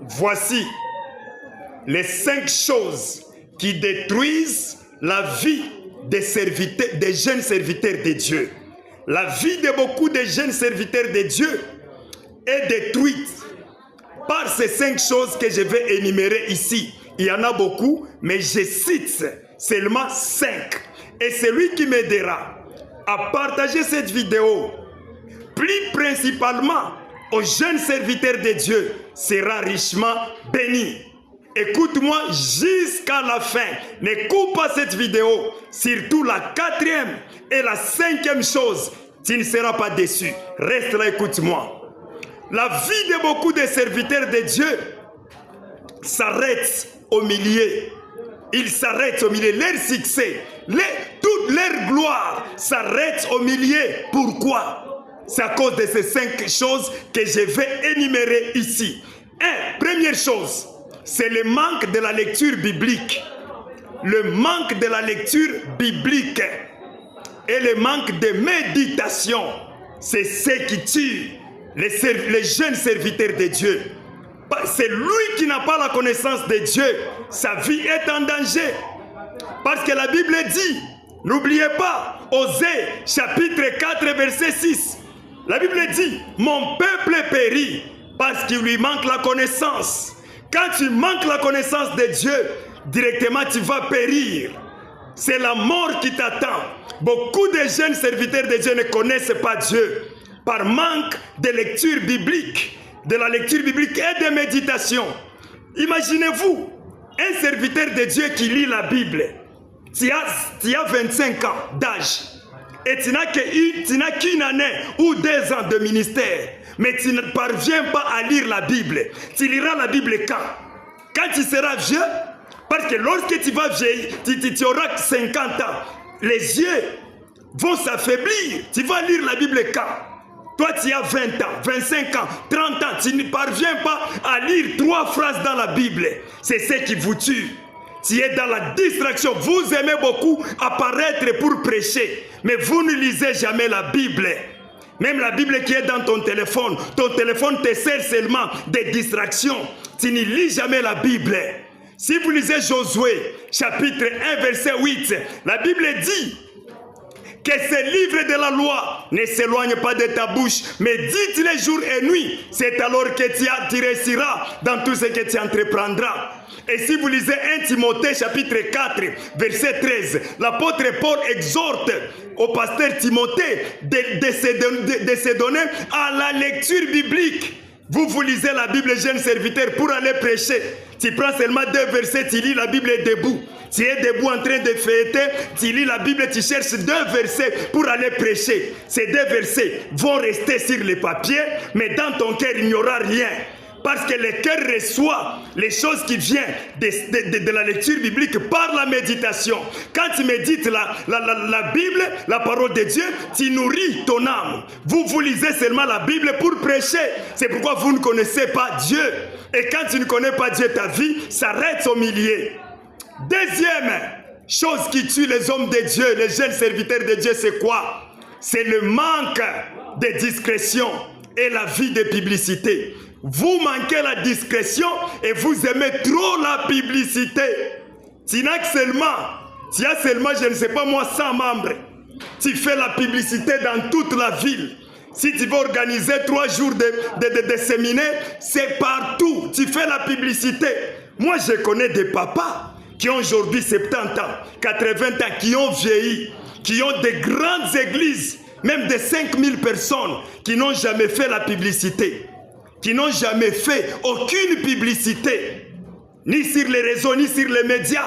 Voici les 5 choses qui détruisent la vie des jeunes serviteurs de Dieu. La vie de beaucoup de jeunes serviteurs de Dieu est détruite par ces 5 choses que je vais énumérer ici. Il y en a beaucoup, mais je cite seulement 5. Et celui qui m'aidera à partager cette vidéo, plus principalement aux jeunes serviteurs de Dieu, sera richement béni. Écoute-moi jusqu'à la fin. Ne coupe pas cette vidéo. Surtout la 4e et la 5e chose. Tu ne seras pas déçu. Reste là, écoute-moi. La vie de beaucoup de serviteurs de Dieu s'arrête au milieu. Ils s'arrêtent au milieu. Leur succès, toute leur gloire s'arrête au milieu. Pourquoi? C'est à cause de ces 5 choses que je vais énumérer ici. Première chose, c'est le manque de la lecture biblique. Le manque de la lecture biblique et le manque de méditation, c'est ce qui tue les jeunes serviteurs de Dieu. C'est lui qui n'a pas la connaissance de Dieu. Sa vie est en danger. Parce que la Bible dit, n'oubliez pas, Osée chapitre 4 verset 6. La Bible dit, mon peuple périt parce qu'il lui manque la connaissance. Quand tu manques la connaissance de Dieu, directement tu vas périr. C'est la mort qui t'attend. Beaucoup de jeunes serviteurs de Dieu ne connaissent pas Dieu par manque de lecture biblique, de la lecture biblique et de méditation. Imaginez-vous, un serviteur de Dieu qui lit la Bible. Tu as 25 ans d'âge et tu n'as qu'une année ou 2 ans de ministère. Mais tu ne parviens pas à lire la Bible. Tu liras la Bible quand? Quand tu seras vieux? Parce que lorsque tu vas vieillir, tu auras 50 ans. Les yeux vont s'affaiblir. Tu vas lire la Bible quand? Toi, tu as 20 ans, 25 ans, 30 ans. Tu ne parviens pas à lire 3 phrases dans la Bible. C'est ce qui vous tue. Tu es dans la distraction. Vous aimez beaucoup apparaître pour prêcher. Mais vous ne lisez jamais la Bible. Même la Bible qui est dans ton téléphone te sert seulement des distractions. Tu ne lis jamais la Bible. Si vous lisez Josué, chapitre 1, verset 8, la Bible dit que ces livres de la loi ne s'éloignent pas de ta bouche, mais dites-les jour et nuit. C'est alors que tu réussiras dans tout ce que tu entreprendras. Et si vous lisez 1 Timothée chapitre 4 verset 13, l'apôtre Paul exhorte au pasteur Timothée de se donner à la lecture biblique. Vous lisez la Bible, jeune serviteur, pour aller prêcher. Tu prends seulement 2 versets, tu lis la Bible debout. Tu es debout en train de fêter, tu lis la Bible, tu cherches 2 versets pour aller prêcher. Ces 2 versets vont rester sur le papier, mais dans ton cœur, il n'y aura rien. Parce que le cœur reçoit les choses qui viennent de la lecture biblique par la méditation. Quand tu médites la Bible, la parole de Dieu, tu nourris ton âme. Vous lisez seulement la Bible pour prêcher. C'est pourquoi vous ne connaissez pas Dieu. Et quand tu ne connais pas Dieu, ta vie s'arrête au milieu. Deuxième chose qui tue les hommes de Dieu, les jeunes serviteurs de Dieu, c'est quoi? C'est le manque de discrétion et la vie de publicité. Vous manquez la discrétion et vous aimez trop la publicité. Tu as seulement, je ne sais pas moi, 100 membres. Tu fais la publicité dans toute la ville. Si tu veux organiser 3 jours de séminaire, c'est partout. Tu fais la publicité. Moi, je connais des papas qui ont aujourd'hui 70 ans, 80 ans, qui ont vieilli, qui ont de grandes églises, même de 5000 personnes, qui n'ont jamais fait la publicité. Qui n'ont jamais fait aucune publicité, ni sur les réseaux, ni sur les médias.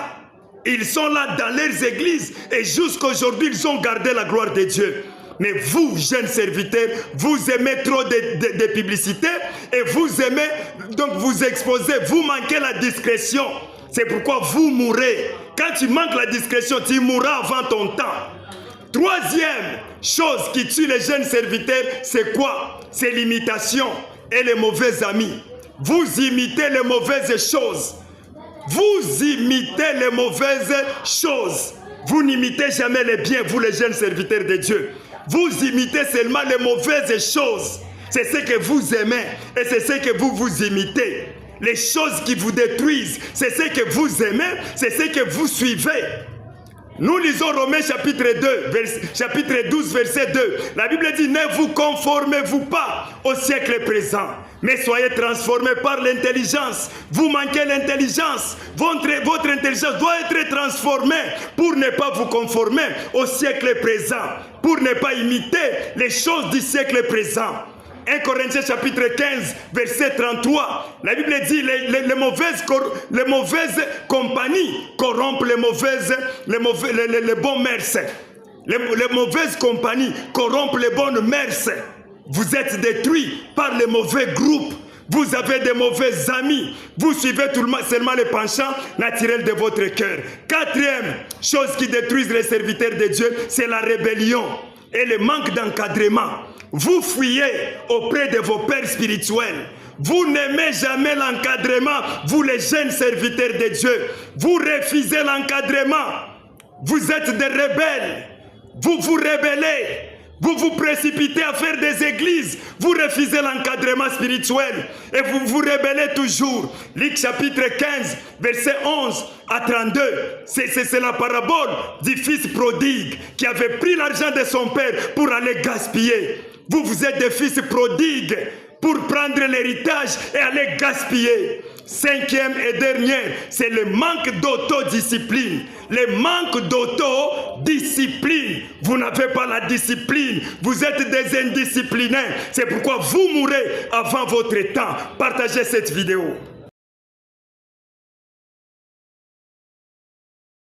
Ils sont là dans leurs églises et jusqu'à aujourd'hui, ils ont gardé la gloire de Dieu. Mais vous, jeunes serviteurs, vous aimez trop de publicité et vous aimez donc vous exposer, vous manquez la discrétion. C'est pourquoi vous mourrez. Quand tu manques la discrétion, tu mourras avant ton temps. Troisième chose qui tue les jeunes serviteurs, c'est quoi? C'est l'imitation et les mauvais amis. Vous imitez les mauvaises choses. Vous imitez les mauvaises choses. Vous n'imitez jamais les biens, vous les jeunes serviteurs de Dieu. Vous imitez seulement les mauvaises choses. C'est ce que vous aimez et c'est ce que vous imitez. les choses qui vous détruisent, c'est ce que vous aimez, c'est ce que vous suivez. Nous lisons Romains chapitre 12, verset 2. La Bible dit, ne vous conformez-vous pas au siècle présent, mais soyez transformés par l'intelligence. Vous manquez l'intelligence. Votre intelligence doit être transformée pour ne pas vous conformer au siècle présent, pour ne pas imiter les choses du siècle présent. 1 Corinthiens chapitre 15, verset 33. La Bible dit les mauvaises compagnies corrompent les bons mœurs. Les mauvaises compagnies corrompent les bonnes mœurs. Vous êtes détruits par les mauvais groupes. Vous avez des mauvais amis. Vous suivez seulement les penchants naturels de votre cœur. Quatrième chose qui détruit les serviteurs de Dieu, c'est la rébellion et le manque d'encadrement. Vous fuyez auprès de vos pères spirituels. Vous n'aimez jamais l'encadrement, vous les jeunes serviteurs de Dieu. Vous refusez l'encadrement. Vous êtes des rebelles. Vous vous rébellez. Vous vous précipitez à faire des églises. Vous refusez l'encadrement spirituel. Et vous vous rébellez toujours. Luc chapitre 15, verset 11 à 32. C'est la parabole du fils prodigue qui avait pris l'argent de son père pour aller gaspiller. Vous êtes des fils prodigues pour prendre l'héritage et aller gaspiller. Cinquième et dernière, c'est le manque d'autodiscipline. Le manque d'autodiscipline. Vous n'avez pas la discipline. Vous êtes des indisciplinés. C'est pourquoi vous mourrez avant votre temps. Partagez cette vidéo.